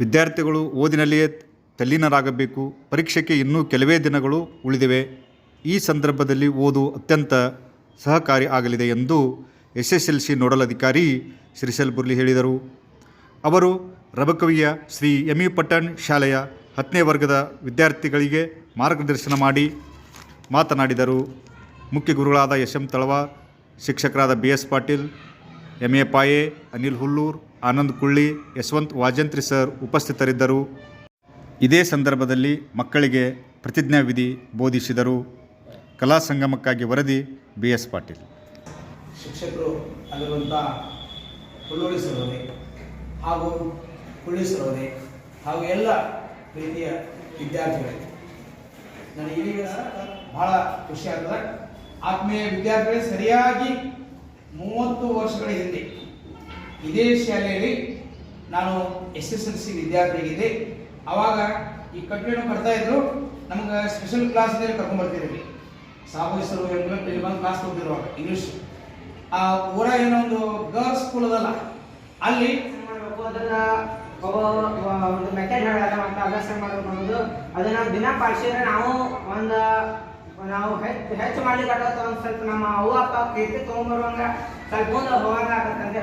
ವಿದ್ಯಾರ್ಥಿಗಳು ಓದಿನಲ್ಲಿಯೇ ತಲ್ಲೀನರಾಗಬೇಕು. ಪರೀಕ್ಷೆಗೆ ಇನ್ನೂ ಕೆಲವೇ ದಿನಗಳು ಉಳಿದಿವೆ. ಈ ಸಂದರ್ಭದಲ್ಲಿ ಓದು ಅತ್ಯಂತ ಸಹಕಾರಿ ಆಗಲಿದೆ ಎಂದು SSLC ನೋಡಲ್ ಅಧಿಕಾರಿ ಶ್ರೀಶೈಲ್ ಬುರ್ಲಿ ಹೇಳಿದರು. ಅವರು ರಬಕವಿಯ ಶ್ರೀ MU ಪಟ್ಟಣ್ ಶಾಲೆಯ 10ನೇ ವರ್ಗದ ವಿದ್ಯಾರ್ಥಿಗಳಿಗೆ ಮಾರ್ಗದರ್ಶನ ಮಾಡಿ ಮಾತನಾಡಿದರು. ಮುಖ್ಯ ಗುರುಗಳಾದ SM ತಳವಾರ್, ಶಿಕ್ಷಕರಾದ BS Patil, MA Paye, Anil Hullur, Anand Kulli, Yashwant Vajantri sir ಉಪಸ್ಥಿತರಿದ್ದರು. ಇದೇ ಸಂದರ್ಭದಲ್ಲಿ ಮಕ್ಕಳಿಗೆ ಪ್ರತಿಜ್ಞಾವಿಧಿ ಬೋಧಿಸಿದರು. ಕಲಾ ಸಂಗಮಕ್ಕಾಗಿ ವರದಿ BS ಪಾಟೀಲ್. ಶಿಕ್ಷಕರು ಆಗಿರುವಂಥ ಹುಲ್ಲೂರಿ ಸರೋದೆ ಹಾಗೂ ಕುಳ್ಳಿ ಸರೋದೆ ಹಾಗೂ ಎಲ್ಲ ಪ್ರೀತಿಯ ವಿದ್ಯಾರ್ಥಿಗಳಿಗೆ ನನಗೆ ಈಗ ಬಹಳ ಖುಷಿ ಆಗ್ತದೆ. ಆತ್ಮೀಯ ವಿದ್ಯಾರ್ಥಿಗಳಿಗೆ ಸರಿಯಾಗಿ 30 ವರ್ಷಗಳ ಹಿಂದೆ ಇದೇ ಶಾಲೆಯಲ್ಲಿ ನಾನು SSLC ವಿದ್ಯಾರ್ಥಿಯಾಗಿದ್ದೆ. ಆವಾಗ ಈ ಕಟ್ಟಡ ಕಟ್ತಾ ಇದ್ರು. ನಮ್ಗೆ ಸ್ಪೆಷಲ್ ಕ್ಲಾಸ್ನಲ್ಲಿ ಕರ್ಕೊಂಡ್ಬರ್ತಿದ್ವಿ. ಸಾಬೂಸರು ಇಲ್ಲಿ ಬಂದು ಕ್ಲಾಸ್ ಕೊಡ್ತಿರುವಾಗ ಇಂಗ್ಲೀಷ್. ಆ ಊರ ಏನೋ ಒಂದು ಗರ್ಲ್ಸ್ ಸ್ಕೂಲ್ ಅದಲ್ಲ, ಅಲ್ಲಿ ಅದನ್ನ ಒಂದು ಮೆಥಡ್ ಹೇಳಲ್ಲ ಮತ್ತು ಅಭ್ಯಾಸ ಮಾಡಬೇಕು ಅನ್ನೋದು ಅದನ್ನ ದಿನ ಪಾಲಿಸಿದ್ರೆ ನಾವು ಹೆಚ್ಚು ಮಾಡ್ಲಿಕ್ಕೆ ಒಂದು ಸ್ವಲ್ಪ ನಮ್ಮ ಅವ್ವ ಅಪ್ಪ ಕೀರ್ತಿ ತೊಗೊಂಡ್ಬರುವಂಗ ಸ್ವಲ್ಪ ಮುಂದೆ ಹೋಗಾಗ ಆಗತ್ತೆ ಅಂತ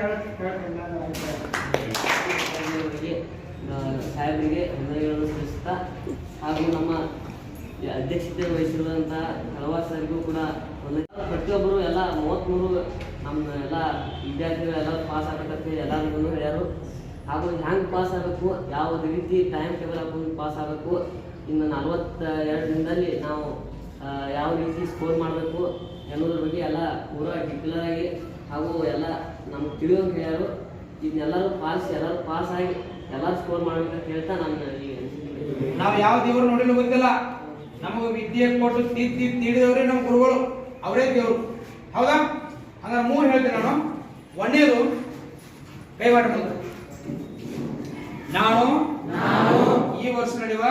ಸಾಹೇಬರಿಗೆ ವಂದನೆಗಳನ್ನು ಸಲ್ಲಿಸುತ್ತಾ ಹಾಗೂ ನಮ್ಮ ಅಧ್ಯಕ್ಷತೆ ವಹಿಸಿರುವಂತಹ ತಳವಾರ್ ಸರ್ಗೂ ಕೂಡ ಪ್ರತಿಯೊಬ್ಬರು ಎಲ್ಲ 33 ನಮ್ಮ ಎಲ್ಲ ವಿದ್ಯಾರ್ಥಿಗಳು ಎಲ್ಲರೂ ಪಾಸ್ ಆಗಬೇಕಂತ ಎಲ್ಲರಿಗೂ ಹೇಳ್ಯಾರು. ಹಾಗೂ ಹ್ಯಾಂಗೆ ಪಾಸ್ ಆಗಬೇಕು, ಯಾವ ರೀತಿ ಟೈಮ್ ಟೇಬಲ್ ಹಾಕೊಂಡು ಪಾಸ್ ಆಗಬೇಕು, ಇನ್ನು 42 ದಿನದಲ್ಲಿ ನಾವು ಯಾವ ರೀತಿ ಸ್ಕೋರ್ ಮಾಡಬೇಕು ಎನ್ನುವುದ್ರ ಬಗ್ಗೆ ಎಲ್ಲ ಪೂರಾ ಡಿಕ್ಲೇರ್ ಆಗಿ ಹಾಗೂ ಎಲ್ಲ ನಮ್ಗೆ ತಿಳಿಯೋಂಗೆ ಹೇಳ್ಯಾರು. ಇದನ್ನೆಲ್ಲರೂ ಪಾಲಿಸಿ ಎಲ್ಲರೂ ಪಾಸ್ ಆಗಿ ಎಲ್ಲರೂ ಸ್ಕೋರ್ ಮಾಡ್ಬೇಕಂತ ಹೇಳ್ತಾ ನಾವು ಯಾವ ದೇವರು ನೋಡಿಲ್ಲ ಗೊತ್ತಿಲ್ಲ. ನಮಗೆ ವಿದ್ಯೆ ಕೊಟ್ಟು ತೀಡಿದವರೇ ನಮ್ಮ ಗುರುಗಳು, ಅವರೇ ದೇವರು. ಹೌದಾ? ಹಂಗಾರೆ 3 ಹೇಳ್ತೀನಿ ನಾನು. ಒಂದೇದು ಕೈವಾಟ ಬಂದ ನಾನು ಈ ವರ್ಷ ನಡೆಯುವ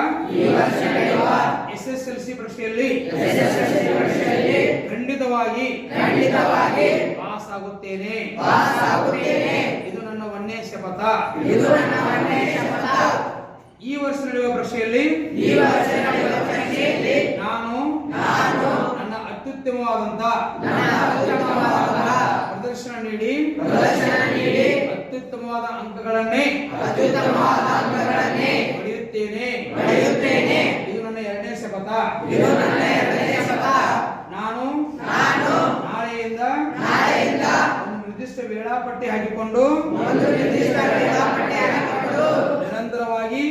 SSLC ಪರೀಕ್ಷೆಯಲ್ಲಿ ಖಂಡಿತವಾಗಿ ಪಾಸ್ ಆಗುತ್ತೇನೆ. ಇದು ನನ್ನ ಒಂದೇ ಶಪಥ. ಈ ವರ್ಷ ನಡೆಯುವ ಪರೀಕ್ಷೆಯಲ್ಲಿ ನಾನು ನನ್ನ ಅತ್ಯುತ್ತಮವಾದಂತ ಪ್ರದರ್ಶನ ನೀಡಿ ಅತ್ಯುತ್ತಮವಾದ ಅಂಕಗಳನ್ನೇ ಪಡೆಯುತ್ತೇನೆ. ಇದು ನನ್ನ 2ನೇ ಶಪಥ. ನಾನು ನಾಳೆಯಿಂದ ಒಂದು ನಿರ್ದಿಷ್ಟ ವೇಳಾಪಟ್ಟಿ ಹಾಕಿಕೊಂಡು ನಿರಂತರವಾಗಿ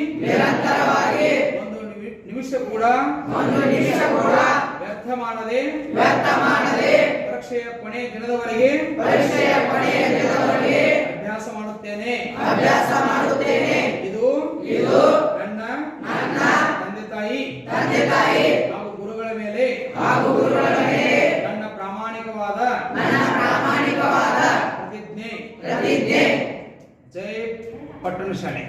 ಒಂದು ನಿಮಿಷ ಕೂಡ ವ್ಯರ್ಥ ಮಾಡದೆ ಪರೀಕ್ಷೆಯ ಕೊನೆಯ ದಿನದವರೆಗೆ ಅಭ್ಯಾಸ ಮಾಡುತ್ತೇನೆ. ಇದು ನನ್ನ ತಂದೆ ತಾಯಿ ಹಾಗೂ ಗುರುಗಳ ಮೇಲೆ ನನ್ನ ಪ್ರಾಮಾಣಿಕವಾದ ಪ್ರತಿಜ್ಞೆ. ಜೈ ಪಟ್ಟಣ ಶಾಲೆ.